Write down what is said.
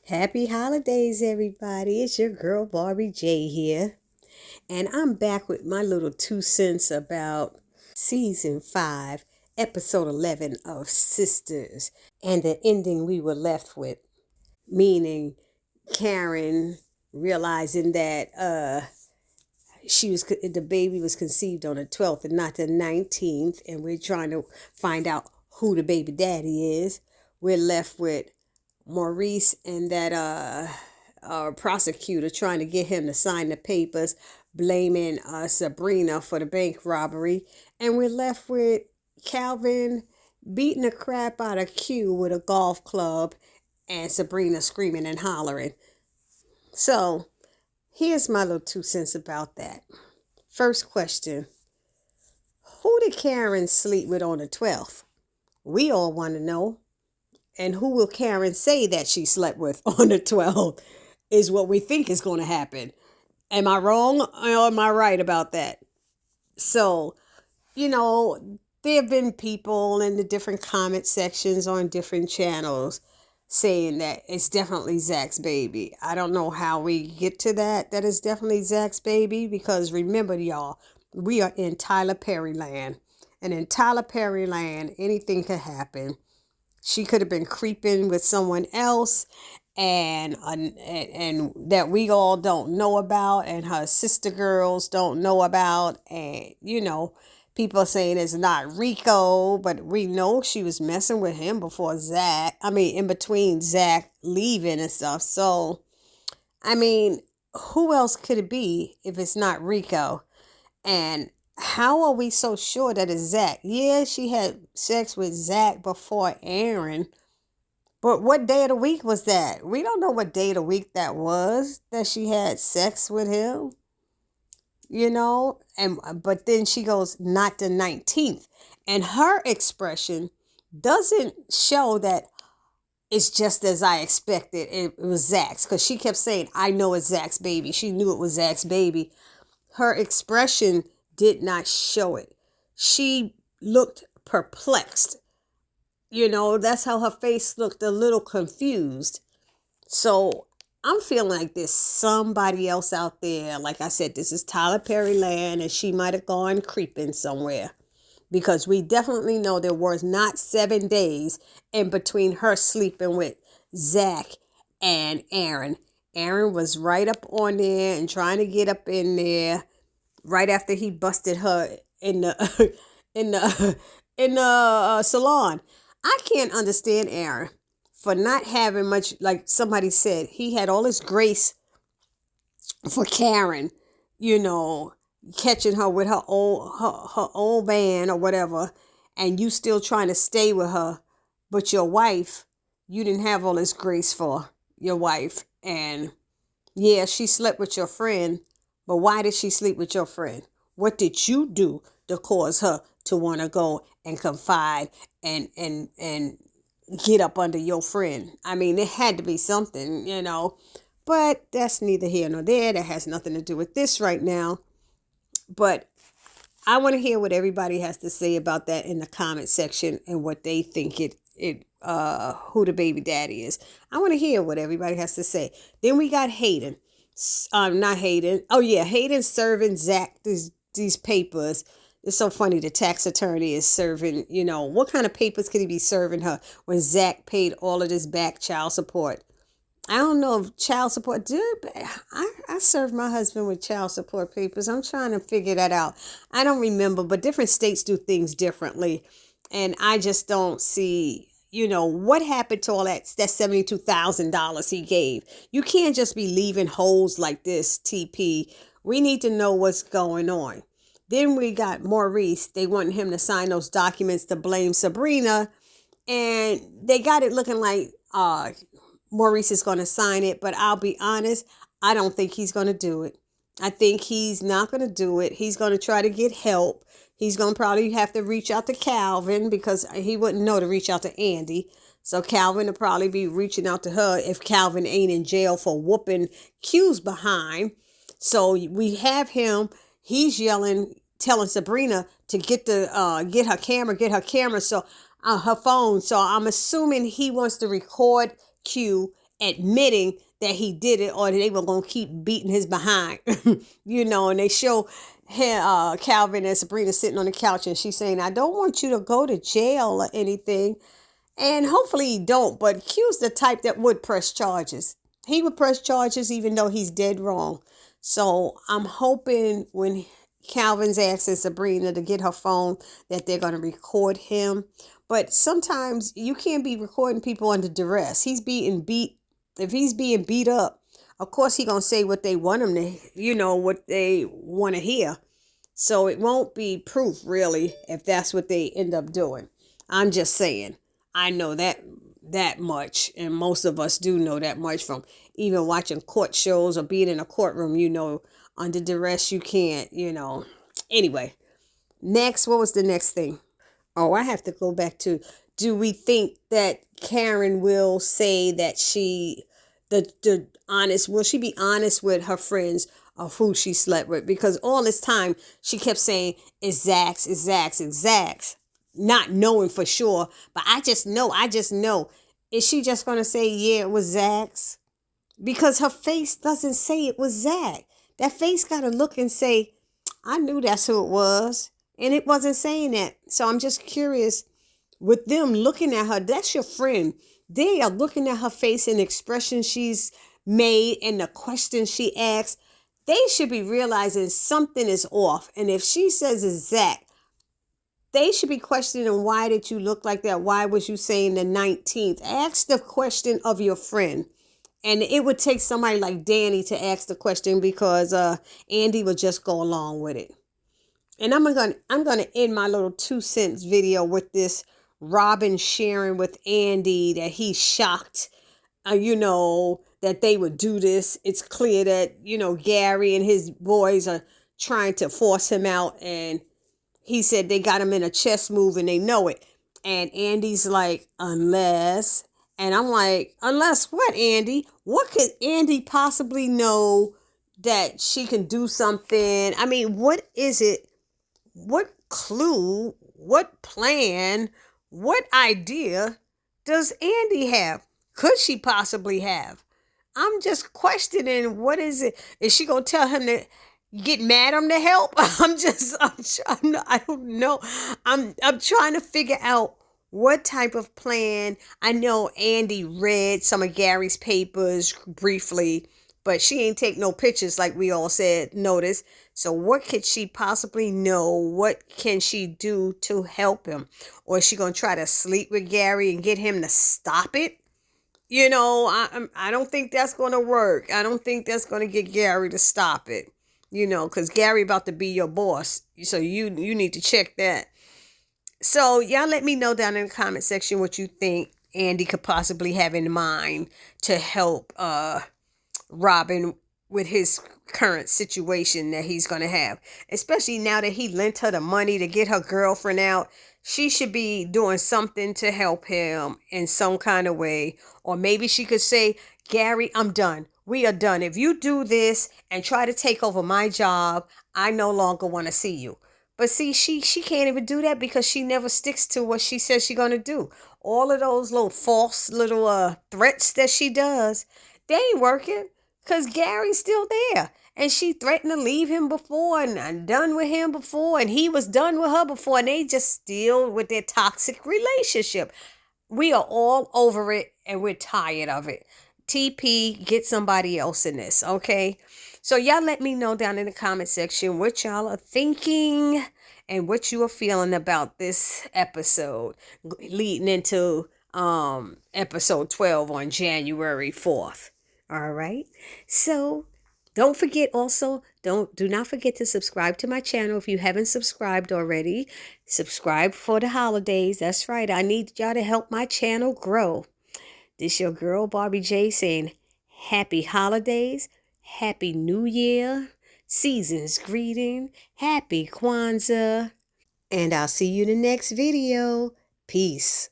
Happy holidays, everybody. It's your girl, Barbie J here. And I'm back with my little 2 cents about season 5, episode 11 of Sistas, and the ending we were left with, meaning Karen realizing that the baby was conceived on the 12th and not the 19th, and we're trying to find out who the baby daddy is. We're left with Maurice and that prosecutor trying to get him to sign the papers, blaming Sabrina for the bank robbery. And we're left with Calvin beating the crap out of Q with a golf club and Sabrina screaming and hollering. So here's my little 2 cents about that. First question: who did Karen sleep with on the 12th? We all want to know. And who will Karen say that she slept with on the 12th is what we think is going to happen. Am I wrong or am I right about that? So, there have been people in the different comment sections on different channels saying that it's definitely Zach's baby. I don't know how we get to that it's definitely Zach's baby, because remember, y'all, we are in Tyler Perry land. And in Tyler Perry land, anything could happen. She could have been creeping with someone else and that we all don't know about, and her sister girls don't know about. And, people are saying it's not Rico, but we know she was messing with him before Zach. In between Zach leaving and stuff. So, who else could it be if it's not Rico? And how are we so sure that it's Zach? Yeah, she had sex with Zach before Aaron. But what day of the week was that? We don't know what day of the week that was that she had sex with him. But then she goes, not the 19th. And her expression doesn't show that it's just as I expected. It was Zach's, because she kept saying, I know it's Zach's baby. She knew it was Zach's baby. Her expression did not show it. She looked perplexed. That's how her face looked, a little confused. So I'm feeling like there's somebody else out there. Like I said, this is Tyler Perry land, and she might have gone creeping somewhere, because we definitely know there was not 7 days in between her sleeping with Zach and Aaron. Aaron was right up on there and trying to get up in there right after he busted her in the salon. I can't understand Aaron for not having much. Like somebody said, he had all this grace for Karen, catching her with her old man or whatever, and you still trying to stay with her. But your wife, you didn't have all this grace for your wife. And yeah, she slept with your friend. But why did she sleep with your friend? What did you do to cause her to want to go and confide and get up under your friend? It had to be something, But that's neither here nor there. That has nothing to do with this right now. But I want to hear what everybody has to say about that in the comment section, and what they think who the baby daddy is. I want to hear what everybody has to say. Then we got Hayden. Not Hayden. Oh yeah, Hayden serving Zach these papers. It's so funny. The tax attorney is serving, what kind of papers could he be serving her when Zach paid all of this back child support? I don't know if child support, dude. I served my husband with child support papers. I'm trying to figure that out. I don't remember, but different states do things differently. And I just don't see, what happened to all that $72,000 he gave. You can't just be leaving holes like this, TP. We need to know what's going on. Then we got Maurice. They want him to sign those documents to blame Sabrina. And they got it looking like Maurice is going to sign it. But I'll be honest, I don't think he's going to do it. I think he's not going to do it. He's going to try to get help. He's going to probably have to reach out to Calvin, because he wouldn't know to reach out to Andy. So Calvin will probably be reaching out to her if Calvin ain't in jail for whooping Q's behind. So we have him. He's yelling, telling Sabrina to get her camera. So her phone. So I'm assuming he wants to record Q admitting that he did it, or they were going to keep beating his behind. And they show Calvin and Sabrina sitting on the couch, and she's saying, I don't want you to go to jail or anything. And hopefully he don't, but Q's the type that would press charges. He would press charges even though he's dead wrong. So I'm hoping when Calvin's asking Sabrina to get her phone that they're going to record him. But sometimes you can't be recording people under duress. If he's being beat up, of course he's going to say what they want him to, what they want to hear. So it won't be proof, really, if that's what they end up doing. I'm just saying. I know that much, and most of us do know that much from even watching court shows or being in a courtroom. Under duress, you can't, Anyway, next, what was the next thing? Oh, I have to go back to, do we think that Karen will say that will she be honest with her friends of who she slept with? Because all this time she kept saying, it's Zach's, it's Zach's, it's Zach's, not knowing for sure. But I just know. Is she just going to say, yeah, it was Zach's? Because her face doesn't say it was Zach. That face got to look and say, I knew that's who it was. And it wasn't saying that. So I'm just curious, with them looking at her, that's your friend. They are looking at her face and the expression she's made and the questions she asks. They should be realizing something is off. And if she says it's Zach, they should be questioning, why did you look like that? Why was you saying the 19th? Ask the question of your friend. And it would take somebody like Danny to ask the question, because Andy would just go along with it. And I'm gonna end my little 2 cents video with this. Robin sharing with Andy that he's shocked, that they would do this. It's clear that, Gary and his boys are trying to force him out. And he said they got him in a chess move and they know it. And Andy's like, unless. And I'm like, unless what, Andy? What could Andy possibly know that she can do something? I mean, what is it? What clue, what plan, what idea does Andy have? Could she possibly have? I'm just questioning, what is it? Is she going to tell him to get mad at him to help? I don't know. I'm trying to figure out what type of plan. I know Andy read some of Gary's papers briefly, but she ain't take no pictures like we all said, notice. So what could she possibly know? What can she do to help him? Or is she going to try to sleep with Gary and get him to stop it? I don't think that's going to work. I don't think that's going to get Gary to stop it, because Gary about to be your boss. So you need to check that. So y'all let me know down in the comment section what you think Andy could possibly have in mind to help Robin with his current situation that he's going to have. Especially now that he lent her the money to get her girlfriend out. She should be doing something to help him in some kind of way. Or maybe she could say, Gary, I'm done. We are done. If you do this and try to take over my job, I no longer want to see you. But see, she can't even do that because she never sticks to what she says she's going to do. All of those little false little threats that she does, they ain't working because Gary's still there. And she threatened to leave him before and done with him before. And he was done with her before. And they just still with their toxic relationship. We are all over it and we're tired of it. TP, get somebody else in this, okay? So y'all let me know down in the comment section what y'all are thinking and what you are feeling about this episode leading into episode 12 on January 4th. All right. So don't forget also, do not forget to subscribe to my channel if you haven't subscribed already. Subscribe for the holidays. That's right. I need y'all to help my channel grow. This your girl Barbie J saying happy holidays, happy New Year, season's greeting, happy Kwanzaa, and I'll see you in the next video. Peace.